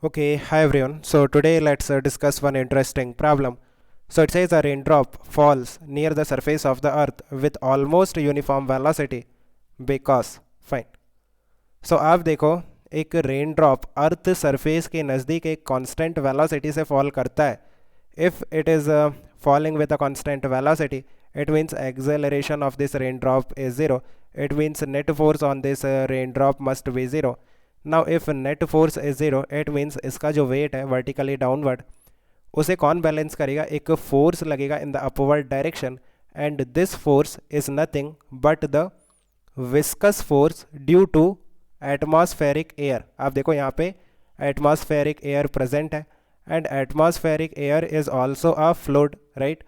Okay, hi everyone. So today let's discuss one interesting problem. So it says a raindrop falls near the surface of the earth with almost uniform velocity because fine. So आप देखो एक rain drop earth surface के नज़दीक एक constant velocity से fall करता है. If it is falling with a constant velocity, it means acceleration of this raindrop is zero. It means net force on this raindrop must be zero. Now if net force is zero, it means इसका जो weight है vertically downward उसे कौन balance करेगा? एक force लगेगा in the upward direction and this force is nothing but the viscous force due to atmospheric air. आप देखो यहाँ पे एटमॉस्फेरिक एयर प्रेजेंट है and atmospheric air is also a fluid, right.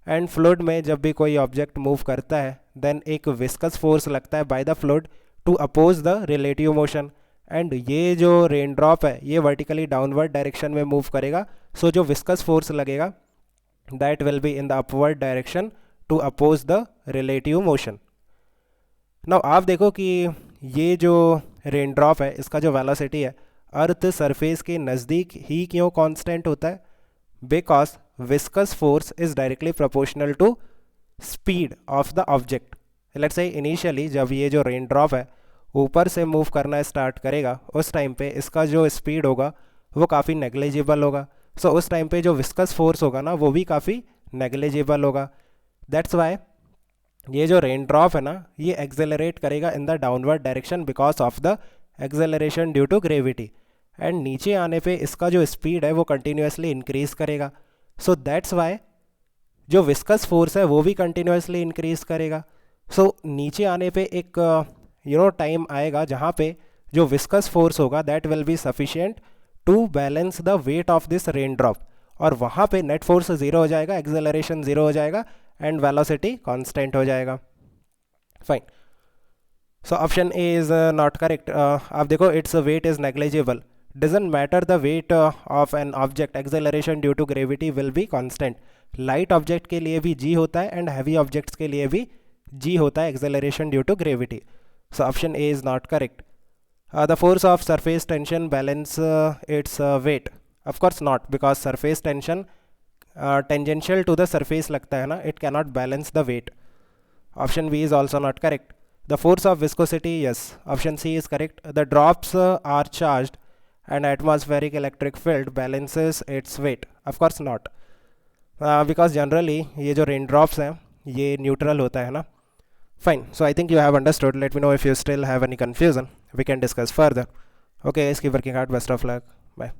And fluid में जब भी कोई ऑब्जेक्ट मूव करता है देन एक विस्कस फोर्स लगता है by the fluid to oppose the relative motion. And ये जो रेन ड्रॉप है ये वर्टिकली डाउनवर्ड डायरेक्शन में मूव करेगा. सो जो विस्कस फोर्स लगेगा that will be in the upward direction to oppose the relative motion. Now आप देखो कि ये जो रेन ड्रॉप है इसका जो वेलोसिटी है अर्थ सरफेस के नज़दीक ही क्यों कांस्टेंट होता है? Because viscous force is directly proportional to speed of the object. Let's say initially जब ये जो रेन ड्रॉप है ऊपर से मूव करना स्टार्ट करेगा उस टाइम पे इसका जो स्पीड होगा वो काफ़ी नेग्लिजिबल होगा. सो उस टाइम पे जो विस्कस फोर्स होगा ना वो भी काफ़ी नेग्लिजिबल होगा. दैट्स वाई ये जो रेन ड्रॉप है ना ये एक्सेलरेट करेगा in the downward direction because of the acceleration due to gravity. And नीचे आने पे इसका जो स्पीड है वो कंटिन्यूसली इंक्रीज करेगा. सो दैट्स वाई जो विस्कस फोर्स है वो भी कंटिन्यूसली इंक्रीज करेगा. सो नीचे आने पे एक टाइम आएगा जहाँ पे जो विस्कस फोर्स होगा that will be sufficient to balance the weight of this rain drop. और वहाँ पे नेट फोर्स ज़ीरो हो जाएगा, एक्सेलरेशन ज़ीरो हो जाएगा एंड वेलोसिटी कांस्टेंट हो जाएगा. Fine. So option A is not correct. आप देखो it's weight is negligible. Doesn't matter the weight of an object, acceleration due to gravity will be constant. Light object के लिए भी g होता है and heavy objects के लिए भी जी होता है, acceleration due to gravity. So option A is not correct. The force of surface tension balance its weight. Of course not, because surface tension tangential to the surface लगता है ना, it cannot balance the weight. Option B is also not correct. The force of viscosity, yes. Option C is correct. The drops are charged and atmospheric electric field balances its weight. Of course not. Because generally ये जो rain drops हैं ये neutral होता है ना. Fine. So I think you have understood. Let me know if you still have any confusion. We can discuss further. Okay, guys, keep working hard. Best of luck. Bye.